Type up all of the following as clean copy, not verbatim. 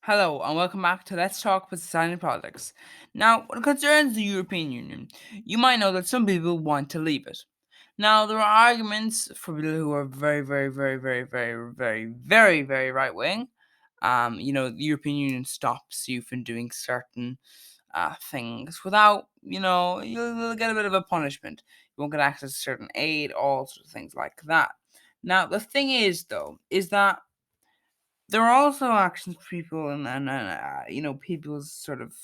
Hello, and welcome back to Let's Talk about Society and Politics. Now, when it concerns the European Union, you might know that some people want to leave it. Now, there are arguments for people who are very right wing. The European Union stops you from doing certain things without, you'll get a bit of a punishment. You won't get access to certain aid, all sorts of things like that. Now, the thing is, though, is that there are also actions for people and people's sort of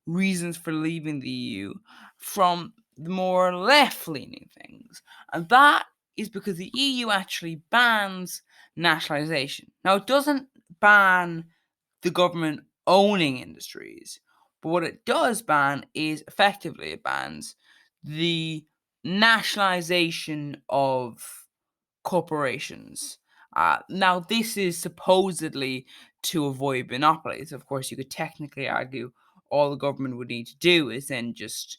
reasons for leaving the EU from the more left-leaning things, and that is because the EU actually bans nationalization. Now, it doesn't ban the government owning industries, but what it does ban is effectively it bans the nationalization of corporations. Now, this is supposedly to avoid monopolies. Of course, you could technically argue all the government would need to do is then just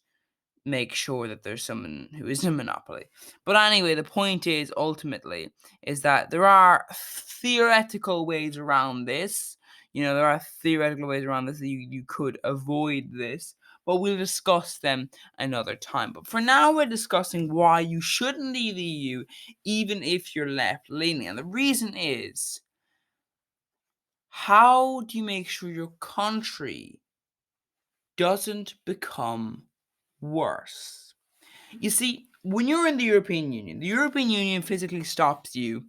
make sure that there's someone who is a monopoly. But anyway, the point is ultimately is that there are theoretical ways around this. There are theoretical ways around this that you could avoid this, but we'll discuss them another time. But for now, we're discussing why you shouldn't leave the EU, even if you're left leaning. And the reason is, how do you make sure your country doesn't become worse? You see, when you're in the European Union physically stops you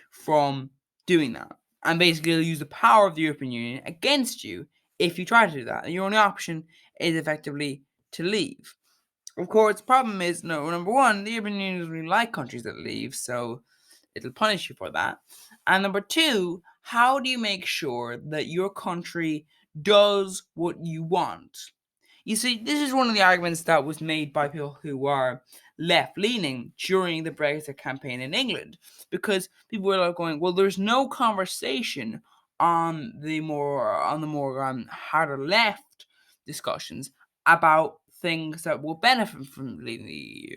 from doing that. And basically, it'll use the power of the European Union against you if you try to do that. And your only option is effectively to leave. Of course, the problem is, no, number one, the European Union doesn't really like countries that leave, so it'll punish you for that. And number two, how do you make sure that your country does what you want? You see, this is one of the arguments that was made by people who are left leaning during the Brexit campaign in England, because people were like going, well, there's no conversation on the more harder left discussions about things that will benefit from leaving the EU.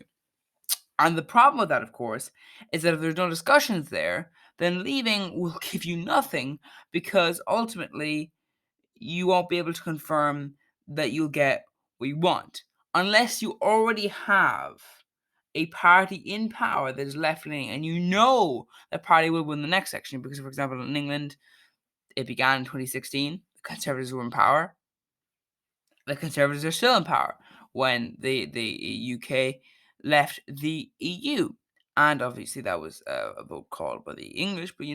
And the problem with that, of course, is that if there's no discussions there, then leaving will give you nothing, because ultimately you won't be able to confirm that you'll get what you want unless you already have a party in power that is left leaning and you know that party will win the next election. Because, for example, in England, it began in 2016, the Conservatives were in power. The Conservatives are still in power when the UK left the EU. And obviously, that was a vote called by the English, but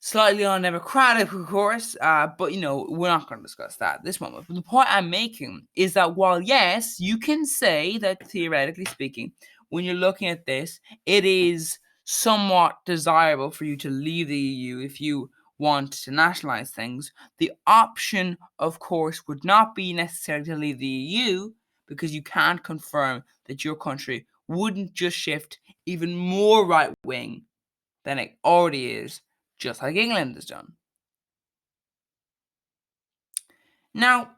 slightly undemocratic, of course. But we're not going to discuss that at this moment. But the point I'm making is that while, yes, you can say that theoretically speaking, when you're looking at this, it is somewhat desirable for you to leave the EU if you want to nationalize things. The option, of course, would not be necessarily to leave the EU, because you can't confirm that your country wouldn't just shift even more right wing than it already is, just like England has done. Now,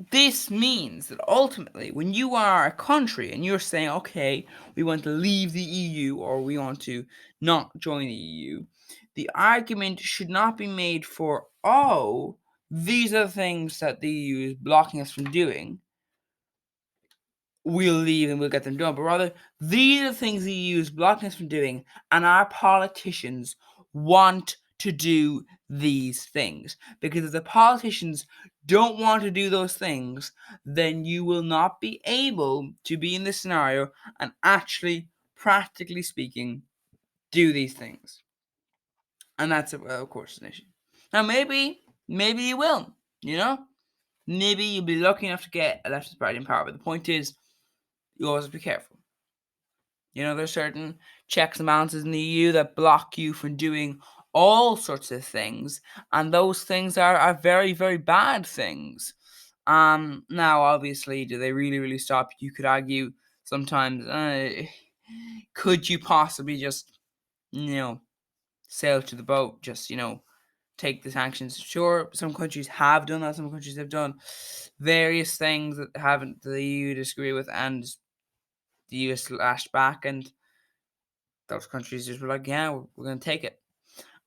this means that ultimately, when you are a country and you're saying, okay, we want to leave the EU or we want to not join the EU, the argument should not be made for, oh, these are the things that the EU is blocking us from doing. We'll leave and we'll get them done. But rather, these are the things the EU is blocking us from doing, and our politicians want to do these things. Because if the politicians don't want to do those things, then you will not be able to be in this scenario and actually, practically speaking, do these things. And that's, of course, an issue. Now, maybe you will, Maybe you'll be lucky enough to get a leftist party in power. But the point is, you always have to be careful. There's certain checks and balances in the EU that block you from doing all sorts of things, and those things are very, very bad things. Now, obviously, do they really, really stop? You could argue sometimes, could you possibly just, sail to the boat, just, take the sanctions? Sure, some countries have done that. Some countries have done various things that haven't the EU disagree with, and the US lashed back, and those countries just were like, yeah, we're going to take it.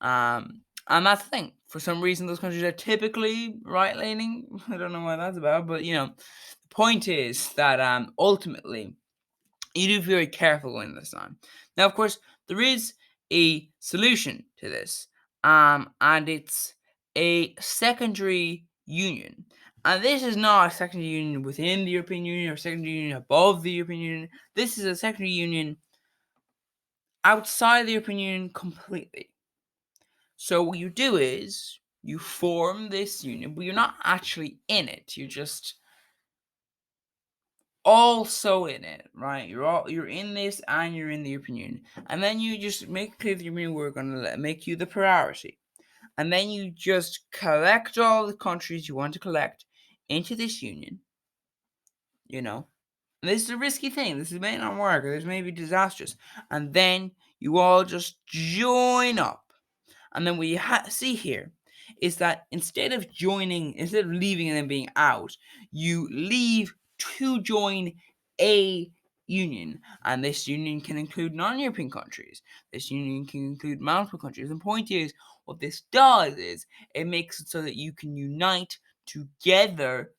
And that's the thing. For some reason, those countries are typically right-leaning. I don't know why that's about, but the point is that ultimately you do be very careful going this time. Now, of course, there is a solution to this, and it's a secondary union. And this is not a secondary union within the European Union or secondary union above the European Union. This is a secondary union outside the European Union completely. So what you do is you form this union, but you're not actually in it. You're just also in it, right? You're in this and you're in the European Union. And then you just make clear the European Union, we're gonna make you the priority. And then you just collect all the countries you want to collect into this union. And this is a risky thing. This may not work, or this may be disastrous. And then you all just join up. And then what you see here is that instead of leaving and then being out, you leave to join a union. And this union can include non-European countries. This union can include multiple countries. And the point is, what this does is it makes it so that you can unite together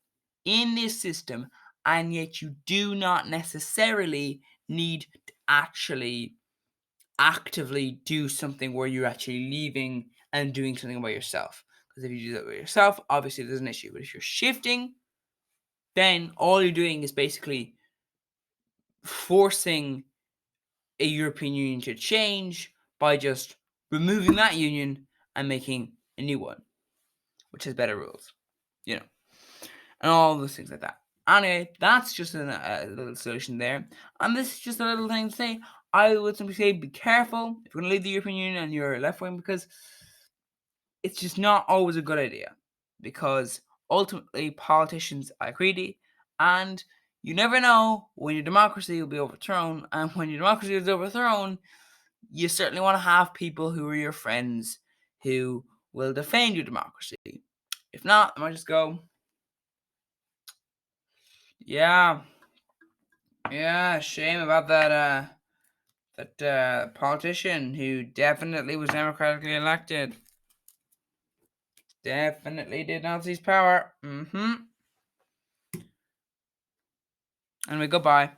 in this system, and yet you do not necessarily need to actually actively do something where you're actually leaving and doing something by yourself. Because if you do that by yourself, obviously there's an issue. But if you're shifting, then all you're doing is basically forcing a European Union to change by just removing that union and making a new one, which has better rules, and all those things like that. Anyway, that's just a little solution there. And this is just a little thing to say. I would simply say be careful if you're going to leave the European Union and you're left wing, because it's just not always a good idea. Because ultimately, politicians are greedy, and you never know when your democracy will be overthrown. And when your democracy is overthrown, you certainly want to have people who are your friends who will defend your democracy. If not, I might just go, yeah, shame about that politician who definitely was democratically elected. Definitely did not seize power. Anyway, goodbye.